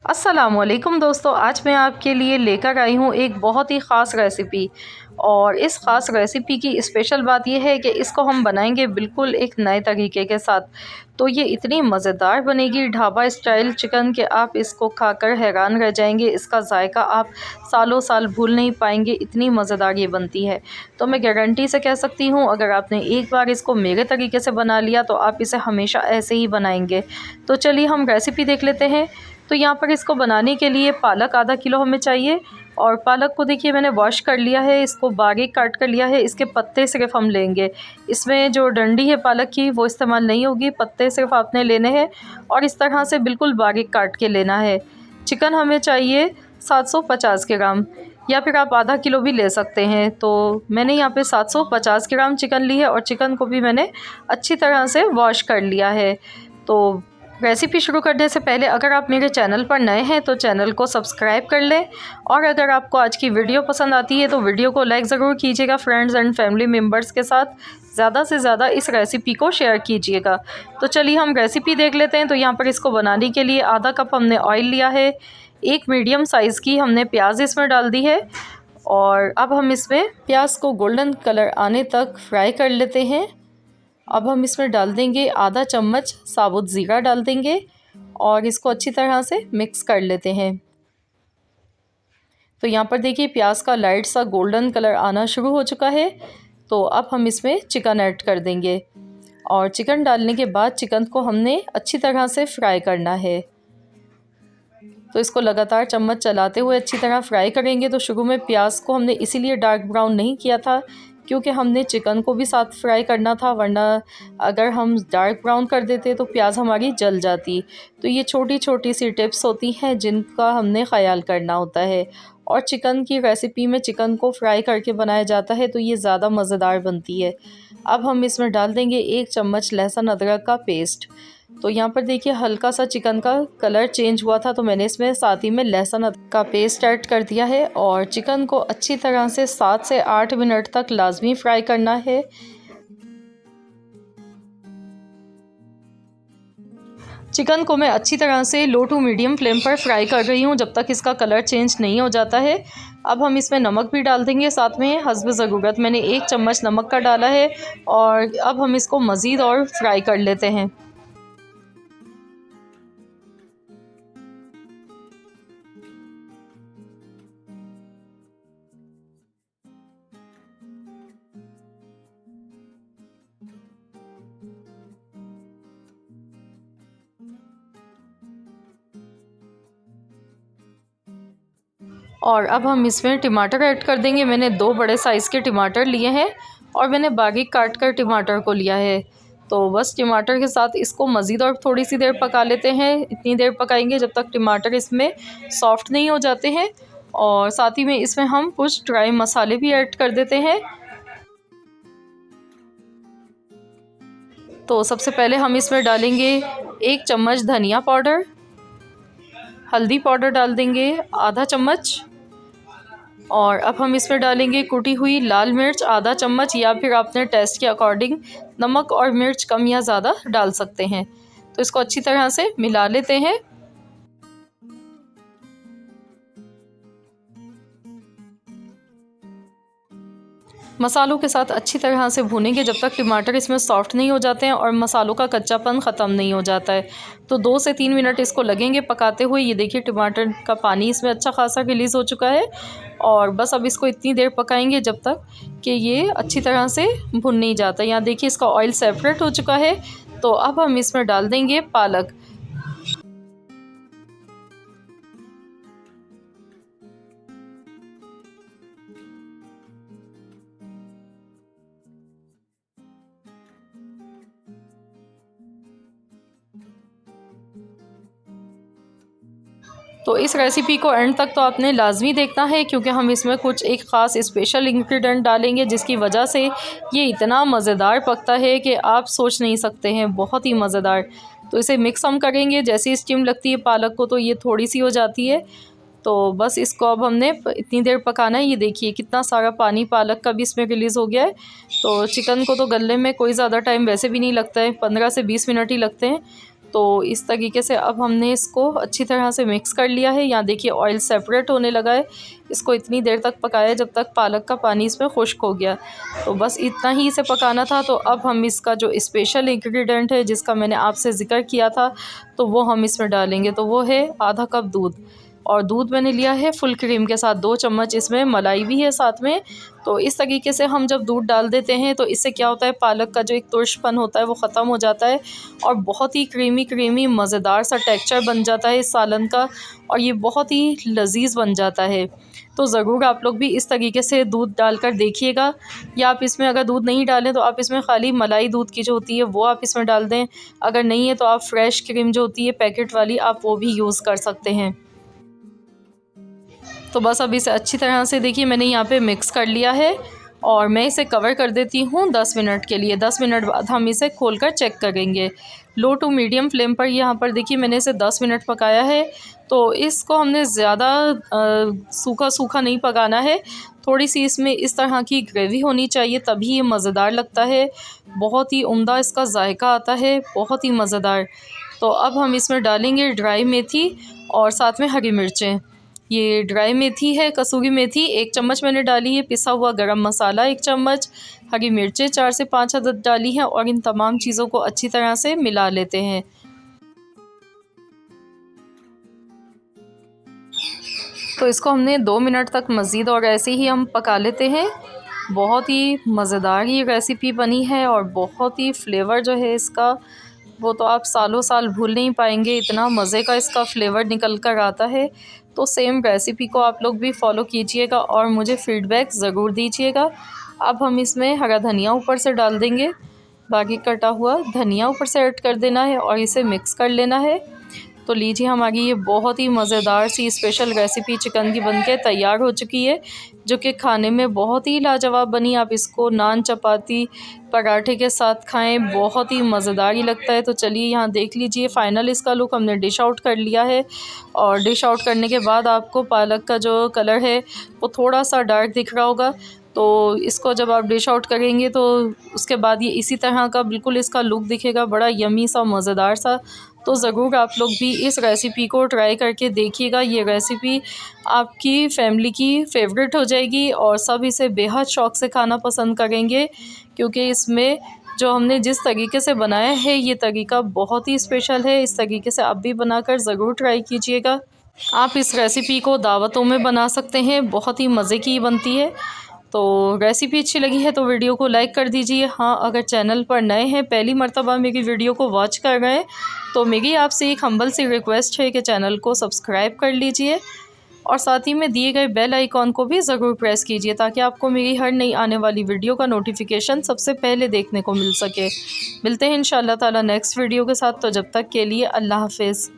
अस्सलामुअलैकुम दोस्तों, आज मैं आपके लिए लेकर आई हूँ एक बहुत ही ख़ास रेसिपी। और इस ख़ास रेसिपी की स्पेशल बात यह है कि इसको हम बनाएंगे बिल्कुल एक नए तरीके के साथ। तो ये इतनी मज़ेदार बनेगी ढाबा स्टाइल चिकन कि आप इसको खाकर हैरान रह जाएंगे। इसका जायका आप सालों साल भूल नहीं पाएंगे, इतनी मज़ेदार ये बनती है। तो मैं गारंटी से कह सकती हूँ, अगर आपने एक बार इसको मेरे तरीके से बना लिया तो आप इसे हमेशा ऐसे ही बनाएंगे। तो चलिए हम रेसिपी देख लेते हैं। तो यहाँ पर इसको बनाने के लिए पालक आधा किलो हमें चाहिए। और पालक को देखिए मैंने वॉश कर लिया है, इसको बारीक काट कर लिया है। इसके पत्ते सिर्फ हम लेंगे, इसमें जो डंडी है पालक की वो इस्तेमाल नहीं होगी, पत्ते सिर्फ आपने लेने हैं और इस तरह से बिल्कुल बारीक काट के लेना है। चिकन हमें चाहिए 750 ग्राम, या फिर आप आधा किलो भी ले सकते हैं। तो मैंने यहाँ पे 750 ग्राम चिकन ली है और चिकन को भी मैंने अच्छी तरह से वॉश कर लिया है। तो रेसिपी शुरू करने से पहले अगर आप मेरे चैनल पर नए हैं तो चैनल को सब्सक्राइब कर लें, और अगर आपको आज की वीडियो पसंद आती है तो वीडियो को लाइक ज़रूर कीजिएगा। फ्रेंड्स एंड फैमिली मेम्बर्स के साथ ज़्यादा से ज़्यादा इस रेसिपी को शेयर कीजिएगा। तो चलिए हम रेसिपी देख लेते हैं। तो यहाँ पर इसको बनाने के लिए आधा कप हमने ऑयल लिया है, एक मीडियम साइज़ की हमने प्याज इसमें डाल दी है। और अब हम इसमें प्याज को गोल्डन कलर आने तक फ्राई कर लेते हैं। अब हम इसमें डाल देंगे आधा चम्मच साबुत ज़ीरा डाल देंगे और इसको अच्छी तरह से मिक्स कर लेते हैं। तो यहाँ पर देखिए प्याज का लाइट सा गोल्डन कलर आना शुरू हो चुका है। तो अब हम इसमें चिकन ऐड कर देंगे और चिकन डालने के बाद चिकन को हमने अच्छी तरह से फ्राई करना है। तो इसको लगातार चम्मच चलाते हुए अच्छी तरह फ्राई करेंगे। तो शुरू में प्याज को हमने इसीलिए डार्क ब्राउन नहीं किया था क्योंकि हमने चिकन को भी साथ फ्राई करना था, वरना अगर हम डार्क ब्राउन कर देते तो प्याज हमारी जल जाती। तो ये छोटी छोटी सी टिप्स होती हैं जिनका हमने ख्याल करना होता है। और चिकन की रेसिपी में चिकन को फ्राई करके बनाया जाता है तो ये ज़्यादा मज़ेदार बनती है। अब हम इसमें डाल देंगे 1 चम्मच लहसुन अदरक का पेस्ट। तो यहाँ पर देखिए हल्का सा चिकन का कलर चेंज हुआ था तो मैंने इसमें साथ ही में लहसुन अदरक का पेस्ट ऐड कर दिया है। और चिकन को अच्छी तरह से 7 से 8 मिनट तक लाजमी फ्राई करना है। चिकन को मैं अच्छी तरह से लो टू मीडियम फ्लेम पर फ्राई कर रही हूँ जब तक इसका कलर चेंज नहीं हो जाता है। अब हम इसमें नमक भी डाल देंगे साथ में हस्ब ज़रूरत, मैंने 1 चम्मच नमक का डाला है। और अब हम इसको मज़ीद और फ्राई कर लेते हैं। और अब हम इसमें टमाटर ऐड कर देंगे। मैंने 2 बड़े साइज़ के टमाटर लिए हैं और मैंने बारीक काट कर टमाटर को लिया है। तो बस टमाटर के साथ इसको मज़ीद और थोड़ी सी देर पका लेते हैं। इतनी देर पकाएंगे जब तक टमाटर इसमें सॉफ्ट नहीं हो जाते हैं। और साथ ही में इसमें हम कुछ ड्राई मसाले भी ऐड कर देते हैं। तो सबसे पहले हम इसमें डालेंगे 1 चम्मच धनिया पाउडर, हल्दी पाउडर डाल देंगे आधा चम्मच। और अब हम इसमें डालेंगे कुटी हुई लाल मिर्च आधा चम्मच, या फिर अपने टेस्ट के अकॉर्डिंग नमक और मिर्च कम या ज़्यादा डाल सकते हैं। तो इसको अच्छी तरह से मिला लेते हैं। मसालों के साथ अच्छी तरह से भूनेंगे जब तक टमाटर इसमें सॉफ्ट नहीं हो जाते हैं और मसालों का कच्चापन ख़त्म नहीं हो जाता है। तो 2 से 3 मिनट इसको लगेंगे पकाते हुए। ये देखिए टमाटर का पानी इसमें अच्छा खासा रिलीज़ हो चुका है। और बस अब इसको इतनी देर पकाएंगे जब तक कि ये अच्छी तरह से भुन नहीं जाता। यहाँ देखिए इसका ऑयल सेपरेट हो चुका है। तो अब हम इसमें डाल देंगे पालक। तो इस रेसिपी को एंड तक तो आपने लाजमी देखना है क्योंकि हम इसमें कुछ एक ख़ास स्पेशल इंग्रेडिएंट डालेंगे जिसकी वजह से ये इतना मज़ेदार पकता है कि आप सोच नहीं सकते हैं, बहुत ही मज़ेदार। तो इसे मिक्स हम करेंगे। जैसी स्टीम लगती है पालक को तो ये थोड़ी सी हो जाती है। तो बस इसको अब हमने इतनी देर पकाना है। ये देखिए कितना सारा पानी पालक का भी इसमें रिलीज़ हो गया है। तो चिकन को तो गलने में कोई ज़्यादा टाइम वैसे भी नहीं लगता है, 15 से 20 मिनट ही लगते हैं। तो इस तरीके से अब हमने इसको अच्छी तरह से मिक्स कर लिया है। यहाँ देखिए ऑयल सेपरेट होने लगा है। इसको इतनी देर तक पकाया जब तक पालक का पानी इसमें खुश्क हो गया। तो बस इतना ही इसे पकाना था। तो अब हम इसका जो स्पेशल इंग्रेडिएंट है जिसका मैंने आपसे ज़िक्र किया था, तो वो हम इसमें डालेंगे। तो वो है आधा कप दूध, और दूध मैंने लिया है फुल क्रीम के साथ। 2 चम्मच इसमें मलाई भी है साथ में। तो इस तरीके से हम जब दूध डाल देते हैं तो इससे क्या होता है, पालक का जो एक तुर्शपन होता है वो ख़त्म हो जाता है और बहुत ही क्रीमी मज़ेदार सा टेक्सचर बन जाता है इस सालन का, और ये बहुत ही लजीज बन जाता है। तो ज़रूर आप लोग भी इस तरीके से दूध डालकर देखिएगा, या आप इसमें अगर दूध नहीं डालें तो आप इसमें खाली मलाई दूध की जो होती है वो आप इसमें डाल दें। अगर नहीं है तो आप फ्रेश क्रीम जो होती है पैकेट वाली, आप वो भी यूज़ कर सकते हैं। तो बस अब इसे अच्छी तरह से देखिए मैंने यहाँ पे मिक्स कर लिया है, और मैं इसे कवर कर देती हूँ 10 मिनट के लिए। 10 मिनट बाद हम इसे खोलकर चेक करेंगे। लो टू मीडियम फ्लेम पर यहाँ पर देखिए मैंने इसे 10 मिनट पकाया है। तो इसको हमने ज़्यादा सूखा सूखा नहीं पकाना है, थोड़ी सी इसमें इस तरह की ग्रेवी होनी चाहिए, तभी ये मज़ेदार लगता है। बहुत ही उम्दा इसका जायका आता है, बहुत ही मज़ेदार। तो अब हम इसमें डालेंगे ड्राई मेथी और साथ में हरी मिर्चें। ये ड्राई मेथी है, कसूरी मेथी 1 चम्मच मैंने डाली है, पिसा हुआ गरम मसाला 1 चम्मच, हरी मिर्चें 4 से 5 अदद डाली हैं, और इन तमाम चीज़ों को अच्छी तरह से मिला लेते हैं। तो इसको हमने 2 मिनट तक मज़ीद और ऐसे ही हम पका लेते हैं। बहुत ही मज़ेदार ये रेसिपी बनी है, और बहुत ही फ्लेवर जो है इसका वो तो आप सालों साल भूल नहीं पाएंगे, इतना मज़े का इसका फ्लेवर निकल कर आता है। तो सेम रेसिपी को आप लोग भी फॉलो कीजिएगा और मुझे फ़ीडबैक ज़रूर दीजिएगा। अब हम इसमें हरा धनिया ऊपर से डाल देंगे, बाकी कटा हुआ धनिया ऊपर से ऐड कर देना है और इसे मिक्स कर लेना है। तो लीजिए हमारी ये बहुत ही मज़ेदार सी स्पेशल रेसिपी चिकन की बनके तैयार हो चुकी है, जो कि खाने में बहुत ही लाजवाब बनी। आप इसको नान, चपाती, पराठे के साथ खाएं, बहुत ही मज़ेदार ही लगता है। तो चलिए यहाँ देख लीजिए फ़ाइनल इसका लुक हमने डिश आउट कर लिया है, और डिश आउट करने के बाद आपको पालक का जो कलर है वो थोड़ा सा डार्क दिख रहा होगा। तो इसको जब आप डिश आउट करेंगे तो उसके बाद ये इसी तरह का बिल्कुल इसका लुक दिखेगा, बड़ा यमी सा, मज़ेदार सा। तो ज़रूर आप लोग भी इस रेसिपी को ट्राई करके देखिएगा। ये रेसिपी आपकी फैमिली की फ़ेवरेट हो जाएगी और सब इसे बेहद शौक़ से खाना पसंद करेंगे, क्योंकि इसमें जो हमने जिस तरीके से बनाया है ये तरीका बहुत ही स्पेशल है। इस तरीके से आप भी बनाकर ज़रूर ट्राई कीजिएगा। आप इस रेसिपी को दावतों में बना सकते हैं, बहुत ही मज़े की बनती है। तो रेसिपी अच्छी लगी है तो वीडियो को लाइक कर दीजिए। हाँ, अगर चैनल पर नए हैं, पहली मर्तबा मेरी वीडियो को वॉच कर रहे हैं, तो मेरी आपसे एक हम्बल सी रिक्वेस्ट है कि चैनल को सब्सक्राइब कर लीजिए, और साथ ही में दिए गए बेल आइकॉन को भी ज़रूर प्रेस कीजिए, ताकि आपको मेरी हर नई आने वाली वीडियो का नोटिफिकेशन सबसे पहले देखने को मिल सके। मिलते हैं इंशाअल्लाह ताला नेक्स्ट वीडियो के साथ। तो जब तक के लिए अल्लाह हाफ़िज़।